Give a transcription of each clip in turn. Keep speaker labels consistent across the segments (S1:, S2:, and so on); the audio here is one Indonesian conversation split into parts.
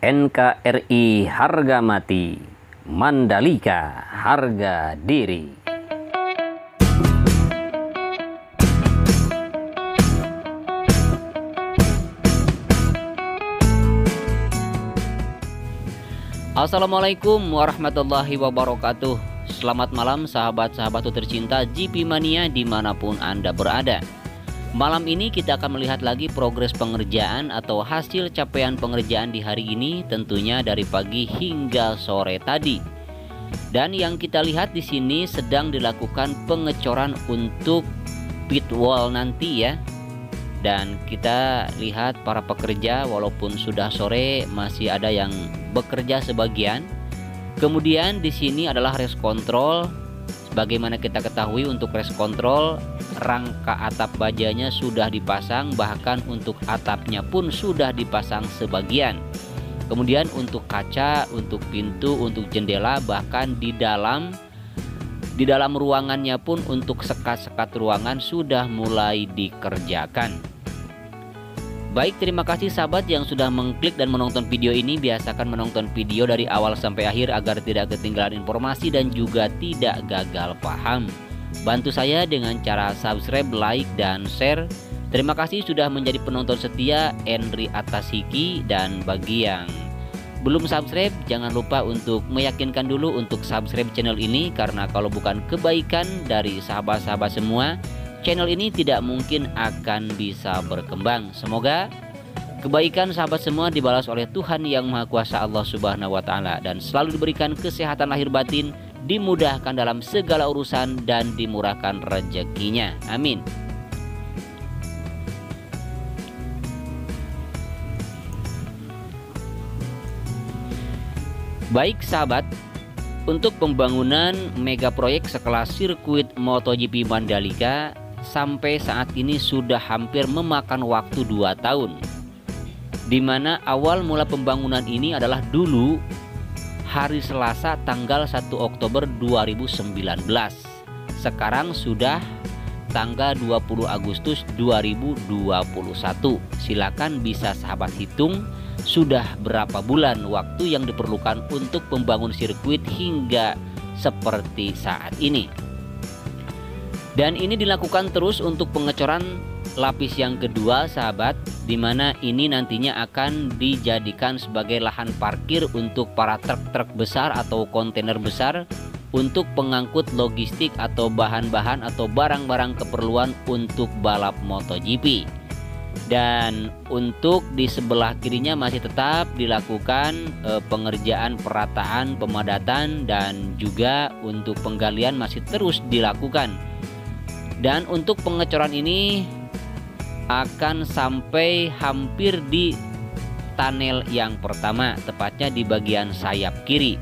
S1: NKRI harga mati, Mandalika harga diri. Assalamualaikum warahmatullahi wabarakatuh. Selamat malam sahabat-sahabatku tercinta GP Mania dimanapun Anda berada. Malam ini kita akan melihat lagi progres pengerjaan atau hasil capaian pengerjaan di hari ini, tentunya dari pagi hingga sore tadi. Dan yang kita lihat di sini sedang dilakukan pengecoran untuk pit wall nanti ya. Dan kita lihat para pekerja walaupun sudah sore masih ada yang bekerja sebagian. Kemudian di sini adalah rest control. Sebagaimana kita ketahui untuk rest control, rangka atap bajanya sudah dipasang, bahkan untuk atapnya pun sudah dipasang sebagian. Kemudian untuk kaca, untuk pintu, untuk jendela, bahkan di dalam ruangannya pun untuk sekat-sekat ruangan sudah mulai dikerjakan. Baik, terima kasih sahabat yang sudah mengklik dan menonton video ini. Biasakan menonton video dari awal sampai akhir agar tidak ketinggalan informasi dan juga tidak gagal paham. Bantu saya dengan cara subscribe, like, dan share. Terima kasih sudah menjadi penonton setia Henry Atasiki. Dan bagi yang belum subscribe, jangan lupa untuk meyakinkan dulu untuk subscribe channel ini. Karena kalau bukan kebaikan dari sahabat-sahabat semua, channel ini tidak mungkin akan bisa berkembang. Semoga kebaikan sahabat semua dibalas oleh Tuhan Yang Maha Kuasa Allah Subhanahu wa Ta'ala, dan selalu diberikan kesehatan lahir batin, dimudahkan dalam segala urusan, dan dimurahkan rezekinya. Amin. Baik sahabat, untuk pembangunan mega proyek sekelas sirkuit MotoGP Mandalika sampai saat ini sudah hampir memakan waktu 2 tahun. Dimana awal mula pembangunan ini adalah dulu hari Selasa tanggal 1 Oktober 2019. Sekarang sudah tanggal 20 Agustus 2021. Silakan bisa sahabat hitung sudah berapa bulan waktu yang diperlukan untuk membangun sirkuit hingga seperti saat ini. Dan ini dilakukan terus untuk pengecoran lapis yang kedua sahabat, dimana ini nantinya akan dijadikan sebagai lahan parkir untuk para truk-truk besar atau kontainer besar untuk pengangkut logistik atau bahan-bahan atau barang-barang keperluan untuk balap MotoGP. Dan untuk di sebelah kirinya masih tetap dilakukan pengerjaan perataan, pemadatan, dan juga untuk penggalian masih terus dilakukan. Dan untuk pengecoran ini akan sampai hampir di tunnel yang pertama, tepatnya di bagian sayap kiri.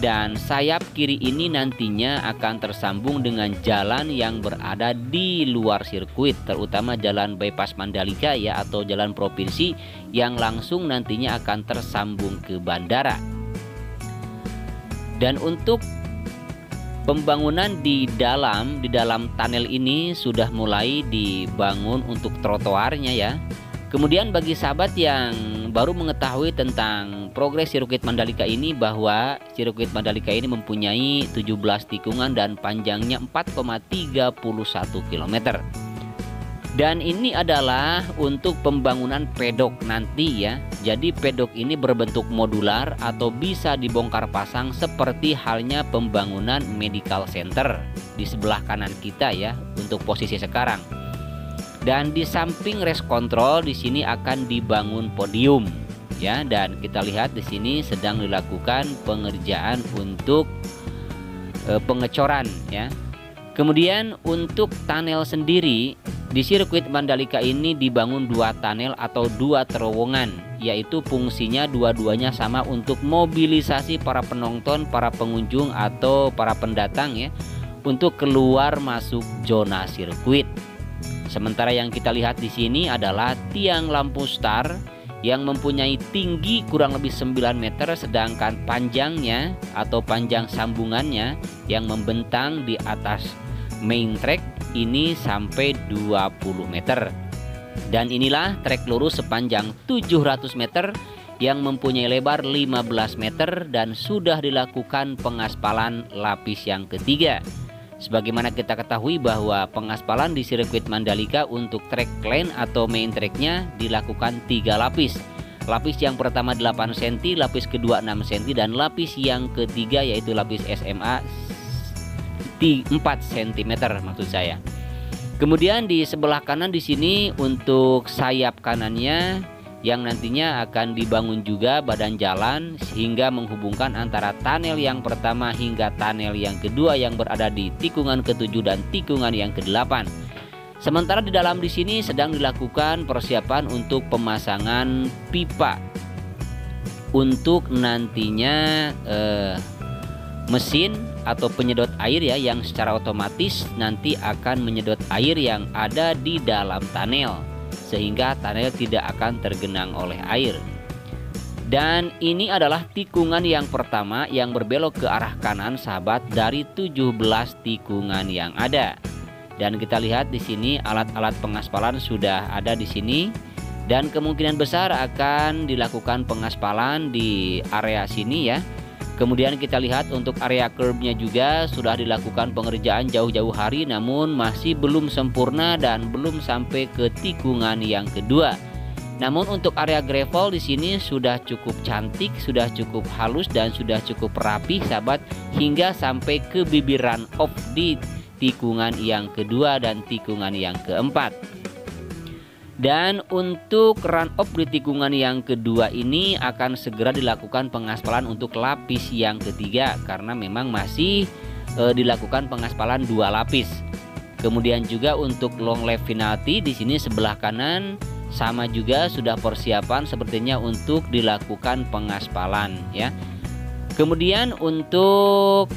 S1: Dan sayap kiri ini nantinya akan tersambung dengan jalan yang berada di luar sirkuit, terutama jalan bypass Mandalika ya, atau jalan provinsi yang langsung nantinya akan tersambung ke bandara. Dan untuk pembangunan di dalam tunnel ini sudah mulai dibangun untuk trotoarnya ya. Kemudian bagi sahabat yang baru mengetahui tentang progres sirkuit Mandalika ini, bahwa sirkuit Mandalika ini mempunyai 17 tikungan dan panjangnya 4,31 km. Dan ini adalah untuk pembangunan pedok nanti ya. Jadi pedok ini berbentuk modular atau bisa dibongkar pasang seperti halnya pembangunan medical center di sebelah kanan kita ya untuk posisi sekarang. Dan di samping rest control di sini akan dibangun podium ya, dan kita lihat di sini sedang dilakukan pengerjaan untuk pengecoran ya. Kemudian untuk tunnel sendiri di sirkuit Mandalika ini dibangun 2 tunnel atau 2 terowongan, yaitu fungsinya dua-duanya sama untuk mobilisasi para penonton, para pengunjung atau para pendatang ya, untuk keluar masuk zona sirkuit. Sementara yang kita lihat di sini adalah tiang lampu star yang mempunyai tinggi kurang lebih 9 meter, sedangkan panjangnya atau panjang sambungannya yang membentang di atas main track ini sampai 20 meter. Dan inilah trek lurus sepanjang 700 meter yang mempunyai lebar 15 meter dan sudah dilakukan pengaspalan lapis yang ketiga. Sebagaimana kita ketahui bahwa pengaspalan di sirkuit Mandalika untuk trek lane atau main tracknya dilakukan 3 lapis. Lapis yang pertama 8 cm, lapis kedua 6 cm, dan lapis yang ketiga yaitu lapis SMA 4 cm maksud saya. Kemudian di sebelah kanan di sini untuk sayap kanannya yang nantinya akan dibangun juga badan jalan sehingga menghubungkan antara tunnel yang pertama hingga tunnel yang kedua yang berada di tikungan ke-7 dan tikungan yang ke-8. Sementara di dalam di sini sedang dilakukan persiapan untuk pemasangan pipa untuk nantinya mesin atau penyedot air ya, yang secara otomatis nanti akan menyedot air yang ada di dalam tunnel sehingga tunnel tidak akan tergenang oleh air. Dan ini adalah tikungan yang pertama yang berbelok ke arah kanan sahabat dari 17 tikungan yang ada. Dan kita lihat di sini alat-alat pengaspalan sudah ada di sini dan kemungkinan besar akan dilakukan pengaspalan di area sini ya. Kemudian kita lihat untuk area curb-nya juga sudah dilakukan pengerjaan jauh-jauh hari, namun masih belum sempurna dan belum sampai ke tikungan yang kedua. Namun untuk area gravel di sini sudah cukup cantik, sudah cukup halus dan sudah cukup rapi sahabat, hingga sampai ke bibir run off di tikungan yang kedua dan tikungan yang keempat. Dan untuk run off di tikungan yang kedua ini akan segera dilakukan pengaspalan untuk lapis yang ketiga karena memang masih dilakukan pengaspalan 2 lapis. Kemudian juga untuk long lap penalty di sini sebelah kanan sama juga sudah persiapan sepertinya untuk dilakukan pengaspalan ya. Kemudian untuk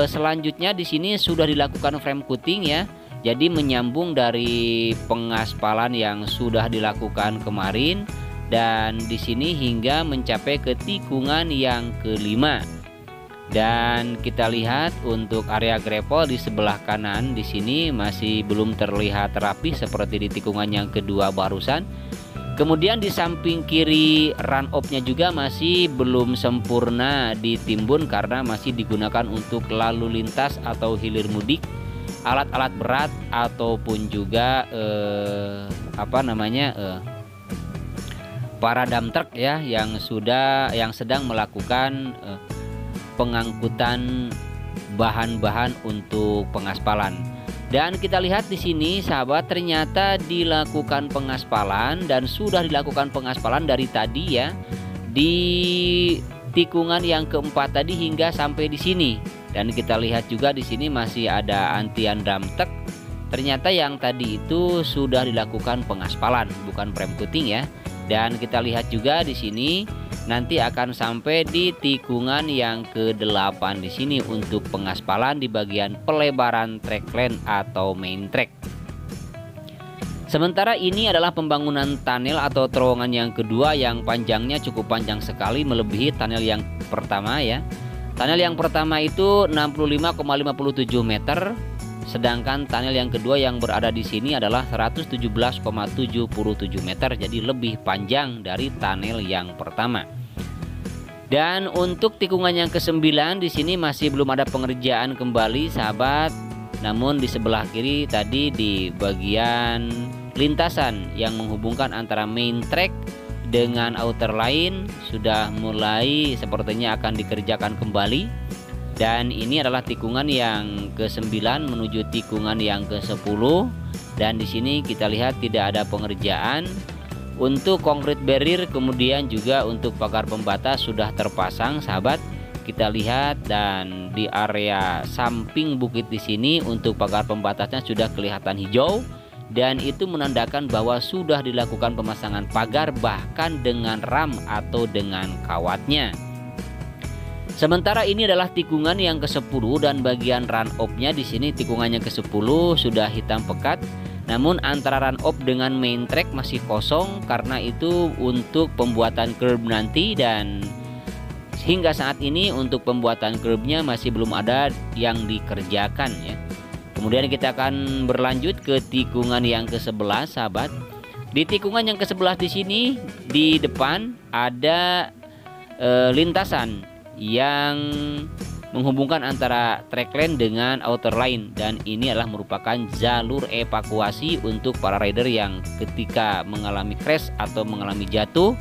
S1: selanjutnya di sini sudah dilakukan frame cutting ya. Jadi menyambung dari pengaspalan yang sudah dilakukan kemarin dan di sini hingga mencapai ke tikungan yang kelima. Dan kita lihat untuk area gravel di sebelah kanan di sini masih belum terlihat rapi seperti di tikungan yang kedua barusan. Kemudian di samping kiri run off-nya juga masih belum sempurna ditimbun karena masih digunakan untuk lalu lintas atau hilir mudik, alat-alat berat ataupun juga para dump truck ya yang sedang melakukan pengangkutan bahan-bahan untuk pengaspalan. Dan kita lihat di sini sahabat, ternyata dilakukan pengaspalan dan sudah dilakukan pengaspalan dari tadi ya di tikungan yang keempat tadi hingga sampai di sini. Dan kita lihat juga di sini masih ada antian dump truck. Ternyata yang tadi itu sudah dilakukan pengaspalan, bukan frame cutting ya. Dan kita lihat juga di sini nanti akan sampai di tikungan yang ke-8 di sini untuk pengaspalan di bagian pelebaran track lane atau main track. Sementara ini adalah pembangunan tunnel atau terowongan yang kedua yang panjangnya cukup panjang sekali, melebihi tunnel yang pertama ya. Tunnel yang pertama itu 65,57 meter, sedangkan tunnel yang kedua yang berada di sini adalah 117,77 meter, jadi lebih panjang dari tunnel yang pertama. Dan untuk tikungan yang ke-9 di sini masih belum ada pengerjaan kembali sahabat. Namun di sebelah kiri tadi di bagian lintasan yang menghubungkan antara main track dengan outer line sudah mulai sepertinya akan dikerjakan kembali. Dan ini adalah tikungan yang ke-9 menuju tikungan yang ke-10. Dan di sini kita lihat tidak ada pengerjaan. Untuk concrete barrier kemudian juga untuk pagar pembatas sudah terpasang sahabat. Kita lihat dan di area samping bukit di sini untuk pagar pembatasnya sudah kelihatan hijau. Dan itu menandakan bahwa sudah dilakukan pemasangan pagar bahkan dengan ram atau dengan kawatnya. Sementara ini adalah tikungan yang ke-10 dan bagian run off-nya di sini tikungannya ke-10 sudah hitam pekat. Namun antara run off dengan main track masih kosong, karena itu untuk pembuatan curb nanti, dan hingga saat ini untuk pembuatan curbnya masih belum ada yang dikerjakan ya. Kemudian kita akan berlanjut ke tikungan yang ke-11 sahabat. Di tikungan yang ke-11 di sini di depan ada lintasan yang menghubungkan antara track lane dengan outer line, dan ini adalah merupakan jalur evakuasi untuk para rider yang ketika mengalami crash atau mengalami jatuh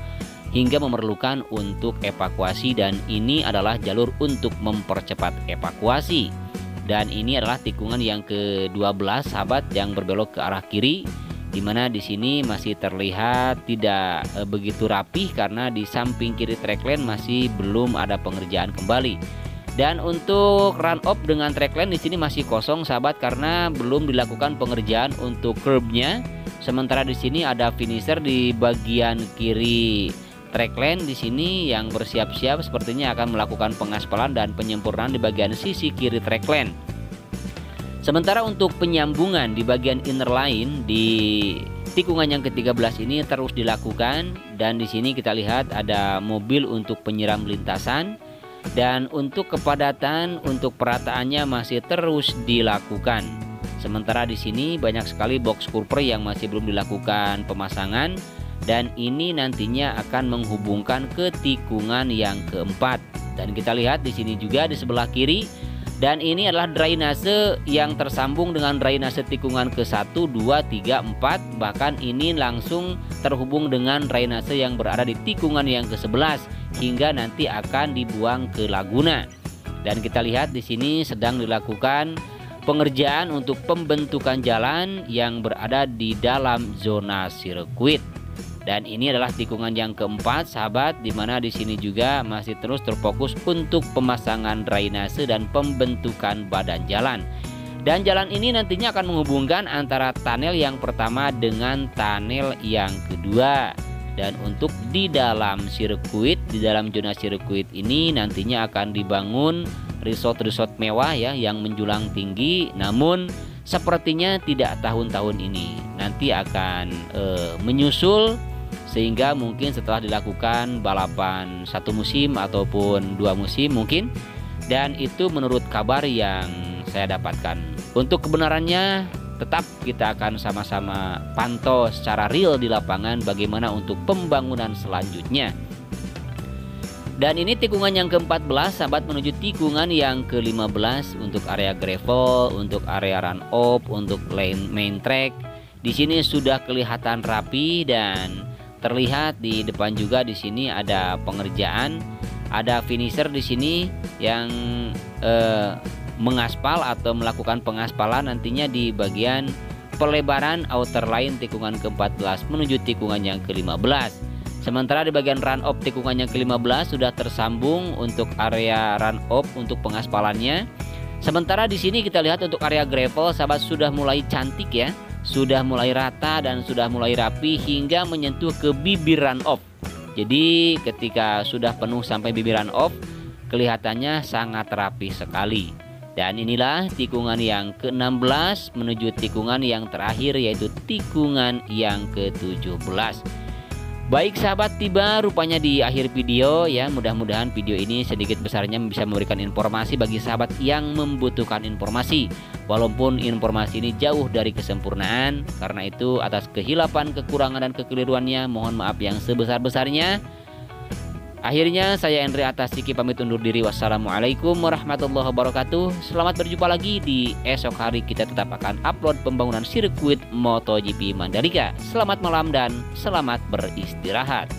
S1: hingga memerlukan untuk evakuasi, dan ini adalah jalur untuk mempercepat evakuasi. Dan ini adalah tikungan yang ke-12 sahabat yang berbelok ke arah kiri, dimana di sini masih terlihat tidak begitu rapih karena di samping kiri track lane masih belum ada pengerjaan kembali. Dan untuk run off dengan track lane di sini masih kosong sahabat karena belum dilakukan pengerjaan untuk curbnya. Sementara di sini ada finisher di bagian kiri track lane di sini yang bersiap-siap sepertinya akan melakukan pengaspalan dan penyempurnaan di bagian sisi kiri track lane. Sementara untuk penyambungan di bagian inner line di tikungan yang ke-13 ini terus dilakukan, dan di sini kita lihat ada mobil untuk penyiram lintasan, dan untuk kepadatan untuk perataannya masih terus dilakukan. Sementara di sini banyak sekali box kurper yang masih belum dilakukan pemasangan, dan ini nantinya akan menghubungkan ke tikungan yang keempat. Dan kita lihat di sini juga di sebelah kiri, dan ini adalah drainase yang tersambung dengan drainase tikungan ke-1, 2, 3, 4. Bahkan ini langsung terhubung dengan drainase yang berada di tikungan yang ke-11 hingga nanti akan dibuang ke Laguna. Dan kita lihat di sini sedang dilakukan pengerjaan untuk pembentukan jalan yang berada di dalam zona sirkuit. Dan ini adalah tikungan yang keempat sahabat, dimana di sini juga masih terus terfokus untuk pemasangan drainase dan pembentukan badan jalan. Dan jalan ini nantinya akan menghubungkan antara tunnel yang pertama dengan tunnel yang kedua. Dan untuk di dalam sirkuit, di dalam zona sirkuit ini nantinya akan dibangun resort-resort mewah ya yang menjulang tinggi. Namun sepertinya tidak tahun-tahun ini, nanti akan menyusul, sehingga mungkin setelah dilakukan balapan 1 musim ataupun 2 musim mungkin. Dan itu menurut kabar yang saya dapatkan. Untuk kebenarannya tetap kita akan sama-sama pantau secara real di lapangan bagaimana untuk pembangunan selanjutnya. Dan ini tikungan yang ke-14 sahabat menuju tikungan yang ke-15 untuk area gravel, untuk area run off, untuk lane main track. Di sini sudah kelihatan rapi dan terlihat di depan juga di sini ada pengerjaan, ada finisher di sini yang mengaspal atau melakukan pengaspalan nantinya di bagian pelebaran outer line tikungan ke-14 menuju tikungan yang ke-15. Sementara di bagian run off tikungan yang ke-15 sudah tersambung untuk area run off untuk pengaspalannya. Sementara di sini kita lihat untuk area gravel sahabat sudah mulai cantik ya. Sudah mulai rata dan sudah mulai rapi hingga menyentuh ke bibir run off. Jadi ketika sudah penuh sampai bibir run off, kelihatannya sangat rapi sekali. Dan inilah tikungan yang ke-16 menuju tikungan yang terakhir, yaitu tikungan yang ke-17. Baik sahabat, tiba rupanya di akhir video ya. Mudah-mudahan video ini sedikit besarnya bisa memberikan informasi bagi sahabat yang membutuhkan informasi. Walaupun informasi ini jauh dari kesempurnaan, karena itu atas kehilapan, kekurangan dan kekeliruannya mohon maaf yang sebesar-besarnya. Akhirnya saya Andre Atasiki pamit undur diri. Wassalamualaikum warahmatullahi wabarakatuh. Selamat berjumpa lagi di esok hari. Kita tetap akan upload pembangunan sirkuit MotoGP Mandalika. Selamat malam dan selamat beristirahat.